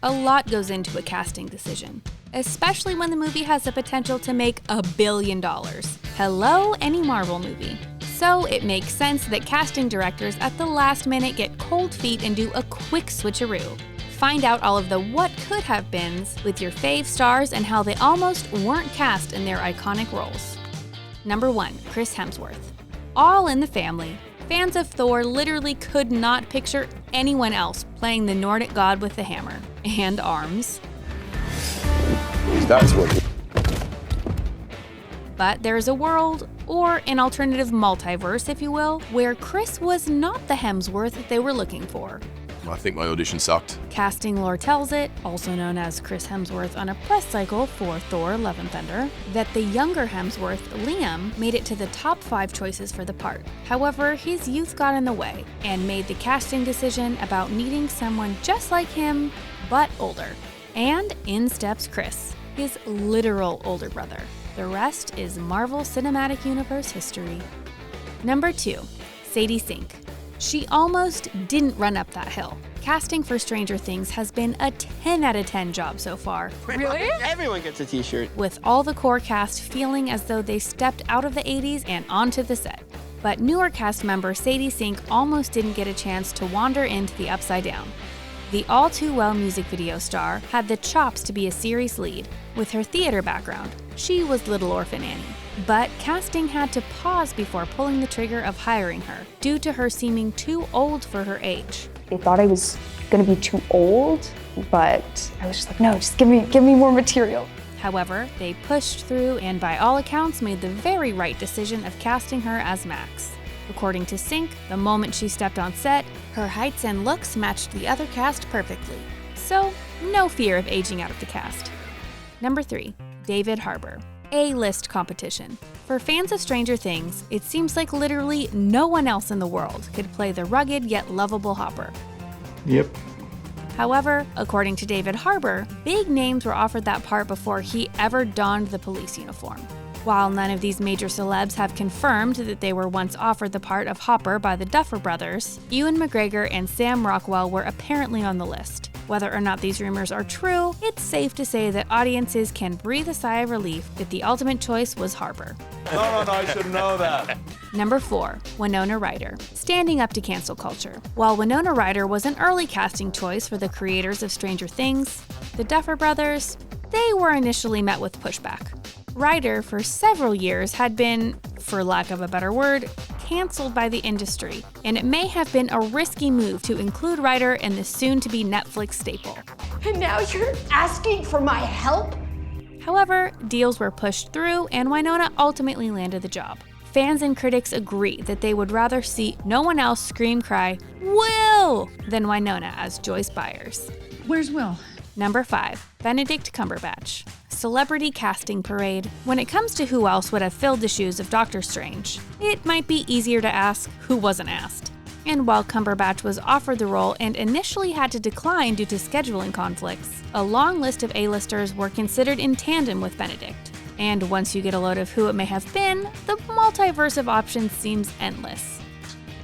A lot goes into a casting decision, especially when the movie has the potential to make $1 billion. Hello, any Marvel movie. So it makes sense that casting directors at the last minute get cold feet and do a quick switcheroo. Find out all of the what could have beens with your fave stars and how they almost weren't cast in their iconic roles. Number 1, Chris Hemsworth. All in the family. Fans of Thor literally could not picture anyone else playing the Nordic god with the hammer and arms. That's what. But there's a world, or an alternative multiverse if you will, where Chris was not the Hemsworth they were looking for. I think my audition sucked. Casting lore tells it, also known as Chris Hemsworth on a press cycle for Thor: Love and Thunder, that the younger Hemsworth, Liam, made it to the top 5 choices for the part. However, his youth got in the way and made the casting decision about needing someone just like him, but older. And in steps Chris, his literal older brother. The rest is Marvel Cinematic Universe history. Number 2, Sadie Sink. She almost didn't run up that hill. Casting for Stranger Things has been a 10 out of 10 job so far. Really? Everyone gets a t-shirt. With all the core cast feeling as though they stepped out of the 80s and onto the set. But newer cast member Sadie Sink almost didn't get a chance to wander into the Upside Down. The all-too-well music video star had the chops to be a series lead. With her theater background, she was Little Orphan Annie. But casting had to pause before pulling the trigger of hiring her, due to her seeming too old for her age. They thought I was gonna be too old, but I was just like, no, just give me more material. However, they pushed through and by all accounts made the very right decision of casting her as Max. According to Sink, the moment she stepped on set, her heights and looks matched the other cast perfectly. So, no fear of aging out of the cast. Number 3, David Harbour. A-list competition. For fans of Stranger Things, it seems like literally no one else in the world could play the rugged yet lovable Hopper. Yep. However, according to David Harbour, big names were offered that part before he ever donned the police uniform. While none of these major celebs have confirmed that they were once offered the part of Hopper by the Duffer Brothers, Ewan McGregor and Sam Rockwell were apparently on the list. Whether or not these rumors are true, it's safe to say that audiences can breathe a sigh of relief that the ultimate choice was Harbour. No, I should know that. Number 4, Winona Ryder. Standing up to cancel culture. While Winona Ryder was an early casting choice for the creators of Stranger Things, the Duffer Brothers, they were initially met with pushback. Ryder, for several years, had been, for lack of a better word, canceled by the industry, and it may have been a risky move to include Ryder in the soon-to-be Netflix staple. And now you're asking for my help? However, deals were pushed through, and Winona ultimately landed the job. Fans and critics agree that they would rather see no one else scream cry, "Will!" than Winona as Joyce Byers. Where's Will? Number 5, Benedict Cumberbatch. Celebrity casting parade. When it comes to who else would have filled the shoes of Doctor Strange, it might be easier to ask who wasn't asked. And while Cumberbatch was offered the role and initially had to decline due to scheduling conflicts, a long list of A-listers were considered in tandem with Benedict. And once you get a load of who it may have been, the multiverse of options seems endless.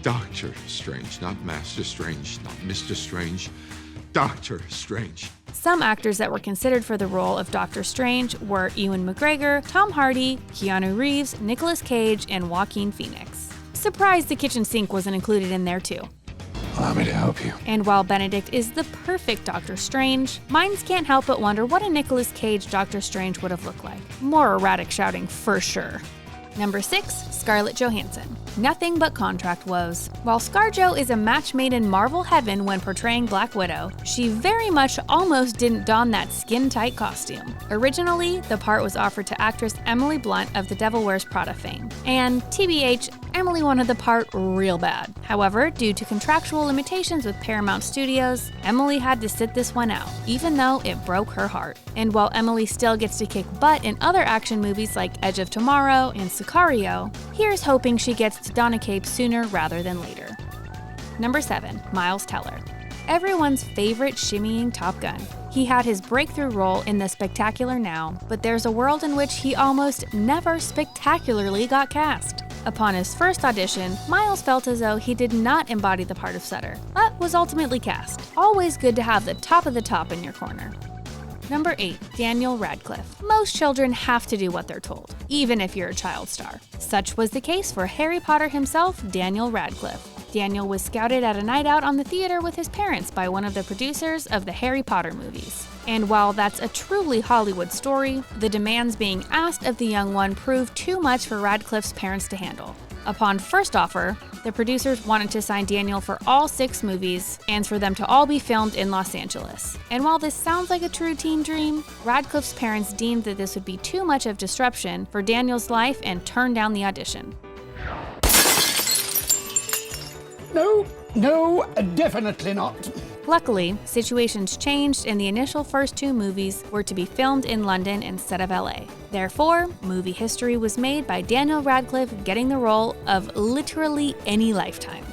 Doctor Strange, not Master Strange, not Mr. Strange. Doctor Strange. Some actors that were considered for the role of Doctor Strange were Ewan McGregor, Tom Hardy, Keanu Reeves, Nicolas Cage, and Joaquin Phoenix. Surprised the kitchen sink wasn't included in there too. Allow me to help you. And while Benedict is the perfect Doctor Strange, minds can't help but wonder what a Nicolas Cage Doctor Strange would have looked like. More erratic shouting for sure. Number 6, Scarlett Johansson. Nothing but contract woes. While ScarJo is a match made in Marvel heaven when portraying Black Widow, she very much almost didn't don that skin-tight costume. Originally, the part was offered to actress Emily Blunt of The Devil Wears Prada fame. And TBH, Emily wanted the part real bad. However, due to contractual limitations with Paramount Studios, Emily had to sit this one out, even though it broke her heart. And while Emily still gets to kick butt in other action movies like Edge of Tomorrow and Sicario, here's hoping she gets to don a cape sooner rather than later. Number 7, Miles Teller. Everyone's favorite shimmying Top Gun. He had his breakthrough role in The Spectacular Now, but there's a world in which he almost never spectacularly got cast. Upon his first audition, Miles felt as though he did not embody the part of Sutter, but was ultimately cast. Always good to have the top of the top in your corner. Number 8, Daniel Radcliffe. Most children have to do what they're told, even if you're a child star. Such was the case for Harry Potter himself, Daniel Radcliffe. Daniel was scouted at a night out on the theater with his parents by one of the producers of the Harry Potter movies. And while that's a truly Hollywood story, the demands being asked of the young one proved too much for Radcliffe's parents to handle. Upon first offer, the producers wanted to sign Daniel for all 6 movies and for them to all be filmed in Los Angeles. And while this sounds like a true teen dream, Radcliffe's parents deemed that this would be too much of disruption for Daniel's life and turned down the audition. No, definitely not. Luckily, situations changed and the initial first 2 movies were to be filmed in London instead of LA. Therefore, movie history was made by Daniel Radcliffe getting the role of literally any lifetime.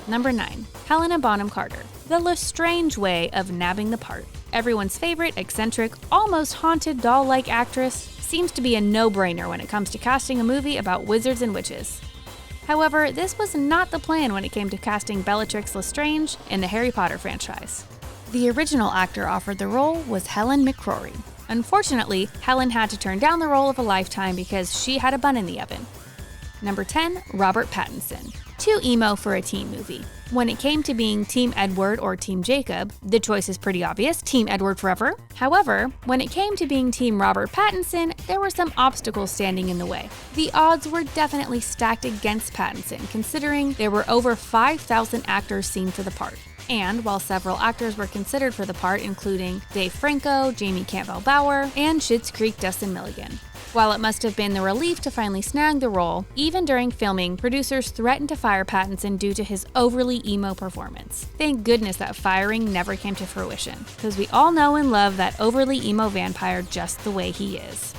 Number 9, Helena Bonham Carter. The Lestrange way of nabbing the part. Everyone's favorite, eccentric, almost haunted doll-like actress seems to be a no-brainer when it comes to casting a movie about wizards and witches. However, this was not the plan when it came to casting Bellatrix Lestrange in the Harry Potter franchise. The original actor offered the role was Helen McCrory. Unfortunately, Helen had to turn down the role of a lifetime because she had a bun in the oven. Number 10, Robert Pattinson. Too emo for a teen movie. When it came to being Team Edward or Team Jacob, the choice is pretty obvious, Team Edward forever. However, when it came to being Team Robert Pattinson, there were some obstacles standing in the way. The odds were definitely stacked against Pattinson, considering there were over 5,000 actors seen for the part. And while several actors were considered for the part, including Dave Franco, Jamie Campbell-Bower, and Schitt's Creek Dustin Milligan. While it must have been the relief to finally snag the role, even during filming, producers threatened to fire Pattinson due to his overly emo performance. Thank goodness that firing never came to fruition, because we all know and love that overly emo vampire just the way he is.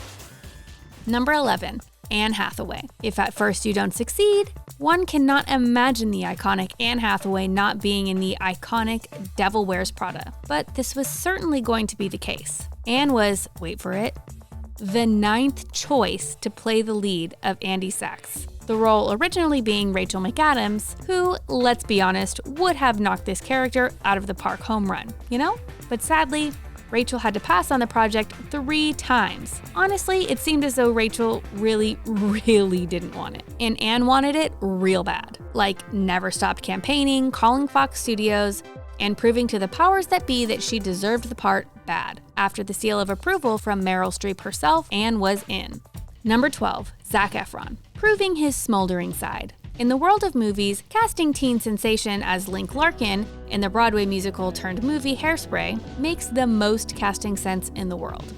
Number 11, Anne Hathaway. If at first you don't succeed, one cannot imagine the iconic Anne Hathaway not being in the iconic Devil Wears Prada. But this was certainly going to be the case. Anne was, wait for it, the 9th choice to play the lead of Andy Sachs. The role originally being Rachel McAdams, who, let's be honest, would have knocked this character out of the park home run, you know? But sadly, Rachel had to pass on the project 3 times. Honestly, it seemed as though Rachel really didn't want it. And Anne wanted it real bad. Like, never stopped campaigning, calling Fox Studios, and proving to the powers that be that she deserved the part bad. After the seal of approval from Meryl Streep herself, Anne was in. Number 12, Zac Efron. Proving his smoldering side. In the world of movies, casting teen sensation as Link Larkin in the Broadway musical turned movie Hairspray makes the most casting sense in the world.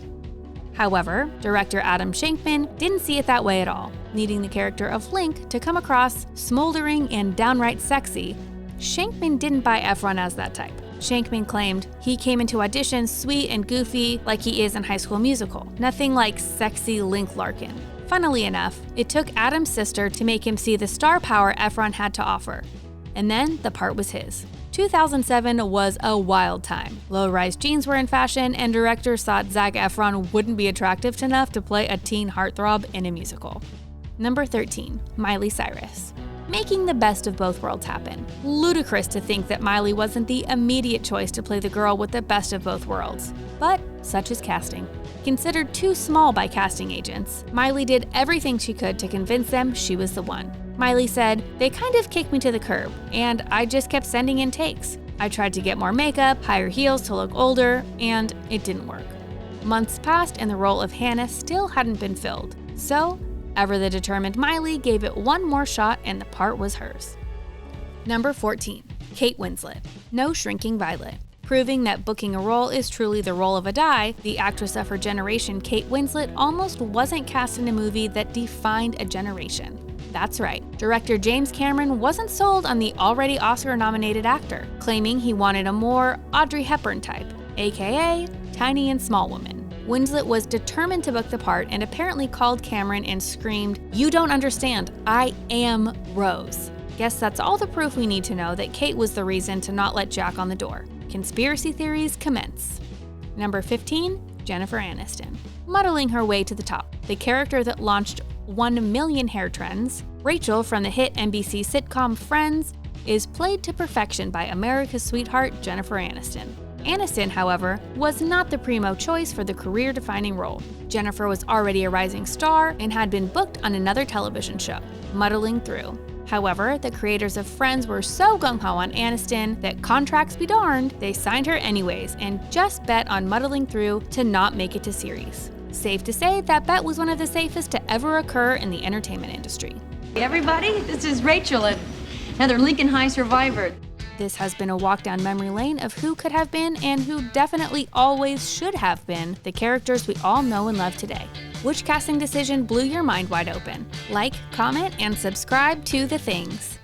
However, director Adam Shankman didn't see it that way at all, needing the character of Link to come across smoldering and downright sexy. Shankman didn't buy Efron as that type. Shankman claimed he came into auditions sweet and goofy like he is in High School Musical, nothing like sexy Link Larkin. Funnily enough, it took Adam's sister to make him see the star power Efron had to offer. And then the part was his. 2007 was a wild time. Low-rise jeans were in fashion, and directors thought Zac Efron wouldn't be attractive enough to play a teen heartthrob in a musical. Number 13, Miley Cyrus. Making the best of both worlds happen. Ludicrous to think that Miley wasn't the immediate choice to play the girl with the best of both worlds. But such is casting. Considered too small by casting agents, Miley did everything she could to convince them she was the one. Miley said, "They kind of kicked me to the curb, and I just kept sending in takes. I tried to get more makeup, higher heels to look older, and it didn't work." Months passed and the role of Hannah still hadn't been filled. So, ever the determined Miley gave it one more shot and the part was hers. Number 14, Kate Winslet. No shrinking violet. Proving that booking a role is truly the roll of a die, the actress of her generation, Kate Winslet, almost wasn't cast in a movie that defined a generation. That's right, director James Cameron wasn't sold on the already Oscar-nominated actor, claiming he wanted a more Audrey Hepburn type, aka tiny and small woman. Winslet was determined to book the part and apparently called Cameron and screamed, "You don't understand, I am Rose." Guess that's all the proof we need to know that Kate was the reason to not let Jack on the door. Conspiracy theories commence. Number 15, Jennifer Aniston. Muddling her way to the top, the character that launched 1 million hair trends, Rachel from the hit NBC sitcom Friends is played to perfection by America's sweetheart Jennifer Aniston. Aniston, however, was not the primo choice for the career-defining role. Jennifer was already a rising star and had been booked on another television show, Muddling Through. However, the creators of Friends were so gung-ho on Aniston that, contracts be darned, they signed her anyways and just bet on Muddling Through to not make it to series. Safe to say that bet was one of the safest to ever occur in the entertainment industry. Hey everybody, this is Rachel, another Lincoln High survivor. This has been a walk down memory lane of who could have been and who definitely always should have been the characters we all know and love today. Which casting decision blew your mind wide open? Like, comment, and subscribe to The Things.